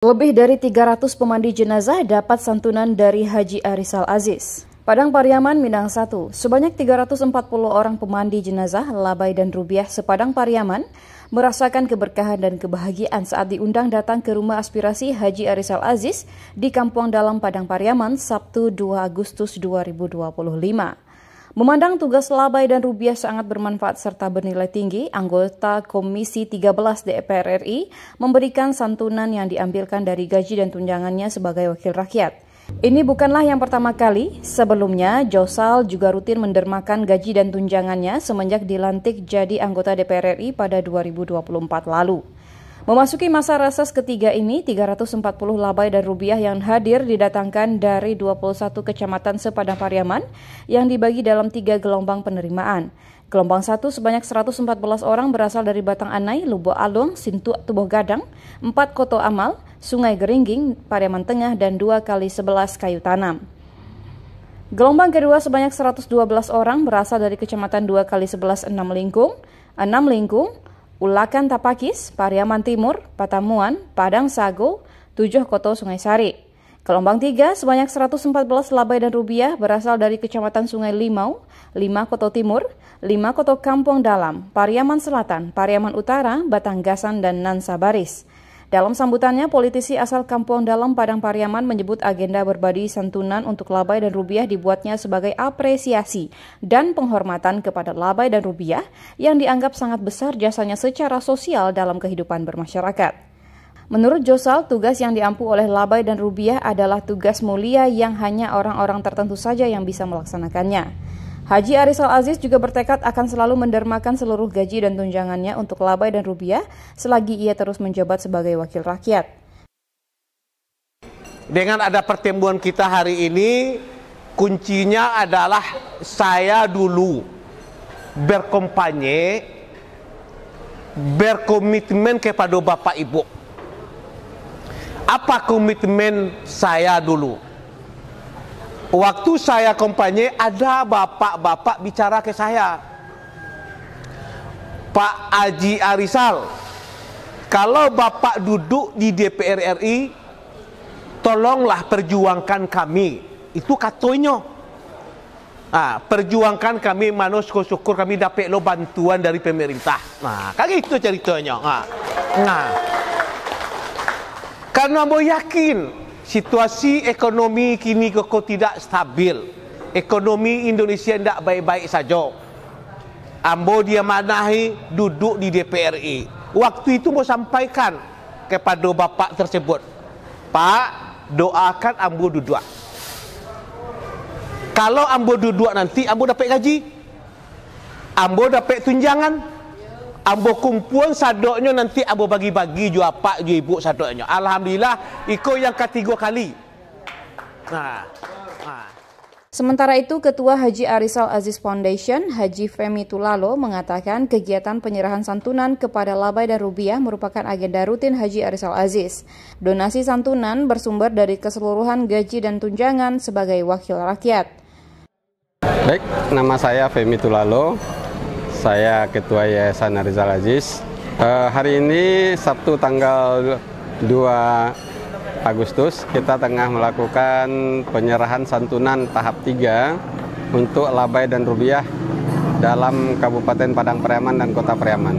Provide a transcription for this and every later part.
Lebih dari 300 pemandi jenazah dapat santunan dari Haji Arizal Aziz. Padang Pariaman, Minang 1, sebanyak 340 orang pemandi jenazah Labai dan Rubiah sepadang Pariaman merasakan keberkahan dan kebahagiaan saat diundang datang ke rumah aspirasi Haji Arizal Aziz di Kampung Dalam Padang Pariaman Sabtu 2 Agustus 2025. Memandang tugas Labai dan Rubiah sangat bermanfaat serta bernilai tinggi, anggota Komisi 13 DPR RI memberikan santunan yang diambilkan dari gaji dan tunjangannya sebagai wakil rakyat. Ini bukanlah yang pertama kali, sebelumnya Josal juga rutin mendermakan gaji dan tunjangannya semenjak dilantik jadi anggota DPR RI pada 2024 lalu. Memasuki masa reses ketiga ini, 340 Labai dan Rubiah yang hadir didatangkan dari 21 kecamatan sepadang Pariaman yang dibagi dalam 3 gelombang penerimaan. Gelombang 1 sebanyak 114 orang berasal dari Batang Anai, Lubuk Alung, Sintuk Tubuh Gadang, 4 Koto Amal, Sungai Geringging, Pariaman Tengah, dan 2 kali 11 Kayu Tanam. Gelombang kedua sebanyak 112 orang berasal dari Kecamatan 2 kali 11 6 Lingkung, Ulakan Tapakis, Pariaman Timur, Patamuan, Padang Sago, 7 Koto Sungai Sari. Gelombang 3 sebanyak 114 Labai dan Rubiah berasal dari Kecamatan Sungai Limau, 5 Koto Timur, 5 Koto Kampung Dalam, Pariaman Selatan, Pariaman Utara, Batanggasan, dan Nansabaris. Dalam sambutannya, politisi asal Kampung Dalam Padang Pariaman menyebut agenda berbagi santunan untuk Labai dan Rubiah dibuatnya sebagai apresiasi dan penghormatan kepada Labai dan Rubiah yang dianggap sangat besar jasanya secara sosial dalam kehidupan bermasyarakat. Menurut Josal, tugas yang diampu oleh Labai dan Rubiah adalah tugas mulia yang hanya orang-orang tertentu saja yang bisa melaksanakannya. Haji Arizal Aziz juga bertekad akan selalu mendermakan seluruh gaji dan tunjangannya untuk Labai dan Rubiah selagi ia terus menjabat sebagai wakil rakyat. Dengan ada pertemuan kita hari ini, kuncinya adalah saya dulu berkampanye, berkomitmen kepada Bapak Ibu. Apa komitmen saya dulu? Waktu saya kampanye, ada bapak-bapak bicara ke saya, Pak Haji Arizal, kalau bapak duduk di DPR RI, tolonglah perjuangkan kami. Itu katanya. Perjuangkan kami, manus syukur kami dapat lo bantuan dari pemerintah. Kayak itu ceritanya. Karena mau yakin situasi ekonomi kini kok tidak stabil. Ekonomi Indonesia tidak baik-baik saja. Ambo dia manahi duduk di DPR RI. Waktu itu mau sampaikan kepada bapak tersebut, Pak, doakan ambo duduk. Kalau ambo duduk nanti ambo dapat gaji, ambo dapat tunjangan, ambo kumpul sadoknya nanti ambo bagi-bagi jua pak jua ibu sadoknya. Alhamdulillah iko yang ketiga kali. Sementara itu, Ketua Haji Arizal Aziz Foundation, Haji Femi Tulalo, mengatakan kegiatan penyerahan santunan kepada Labai dan Rubiah merupakan agenda rutin Haji Arizal Aziz. Donasi santunan bersumber dari keseluruhan gaji dan tunjangan sebagai wakil rakyat. Baik, nama saya Femi Tulalo. Saya Ketua Yayasan Arizal Aziz. Hari ini Sabtu tanggal 2 Agustus kita tengah melakukan penyerahan santunan tahap 3 untuk Labai dan Rubiah dalam Kabupaten Padang Pariaman dan Kota Pariaman.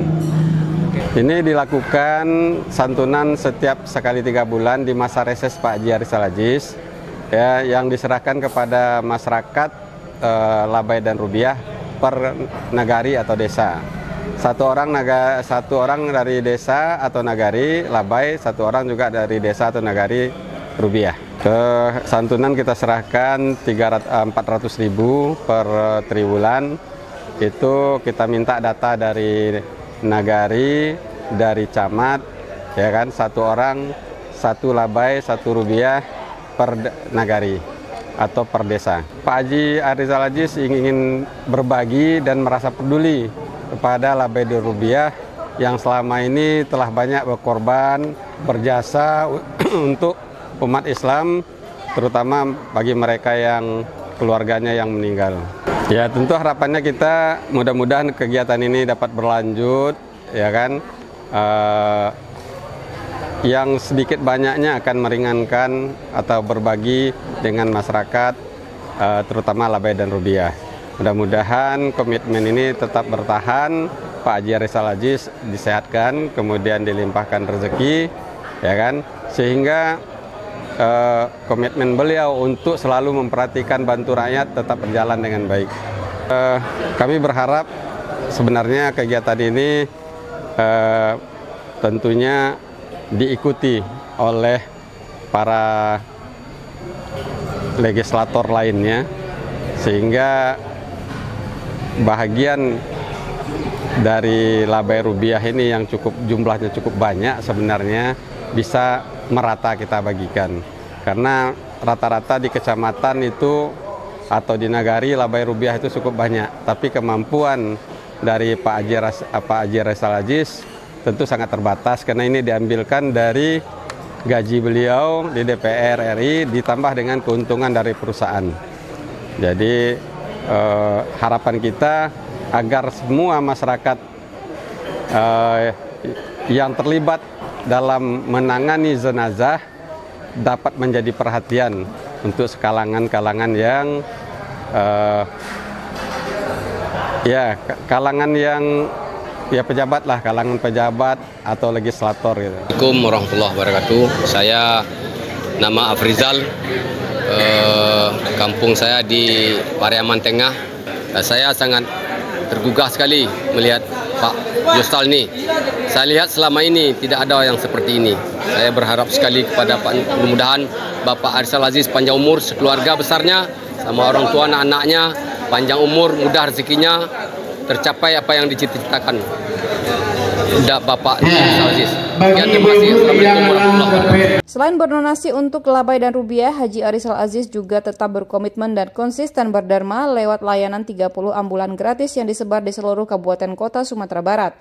Ini dilakukan santunan setiap sekali 3 bulan di masa reses Pak Haji Arizal Aziz, ya, yang diserahkan kepada masyarakat Labai dan Rubiah per nagari atau desa. Satu orang dari desa atau nagari Labai, satu orang juga dari desa atau nagari Rubiah. Santunan kita serahkan 400.000 per triwulan. Itu kita minta data dari nagari, dari camat, ya kan, satu orang, satu Labai, satu Rubiah per nagari atau per desa. Pak Haji Arizal Aziz ingin berbagi dan merasa peduli kepada Labai dan Rubiah yang selama ini telah banyak berkorban, berjasa untuk umat Islam, terutama bagi mereka yang keluarganya yang meninggal. Ya, tentu harapannya kita mudah-mudahan kegiatan ini dapat berlanjut, ya kan. yang sedikit banyaknya akan meringankan atau berbagi dengan masyarakat, terutama Labai dan Rubiah. Mudah-mudahan komitmen ini tetap bertahan, Pak Haji Arizal Aziz disehatkan, kemudian dilimpahkan rezeki, ya kan, sehingga komitmen beliau untuk selalu memperhatikan bantu rakyat tetap berjalan dengan baik. Kami berharap sebenarnya kegiatan ini tentunya diikuti oleh para legislator lainnya, sehingga bahagian dari Labai Rubiah ini yang jumlahnya cukup banyak sebenarnya bisa merata kita bagikan, karena rata-rata di kecamatan itu atau di nagari Labai Rubiah itu cukup banyak, tapi kemampuan dari Pak Haji Arizal Aziz tentu sangat terbatas, karena ini diambilkan dari gaji beliau di DPR RI ditambah dengan keuntungan dari perusahaan. Jadi harapan kita agar semua masyarakat yang terlibat dalam menangani jenazah dapat menjadi perhatian untuk kalangan-kalangan yang kalangan yang pejabat lah, kalangan pejabat atau legislator gitu. Assalamualaikum warahmatullahi wabarakatuh. Saya nama Afrizal, kampung saya di Pariaman Tengah. Saya sangat tergugah sekali melihat Pak Yustal ini. Saya lihat selama ini tidak ada yang seperti ini. Saya berharap sekali kepada Pak, mudah-mudahan Bapak Arizal Aziz panjang umur, sekeluarga besarnya, sama orang tua anak-anaknya, panjang umur, mudah rezekinya, tercapai apa yang dicita-citakan. Bapak Arizal Aziz. Terima kasih. Assalamualaikum warahmatullahi wabarakatuh. Selain berdonasi untuk Labai dan Rubiah, Haji Arizal Aziz juga tetap berkomitmen dan konsisten berdharma lewat layanan 30 ambulan gratis yang disebar di seluruh kabupaten kota Sumatera Barat.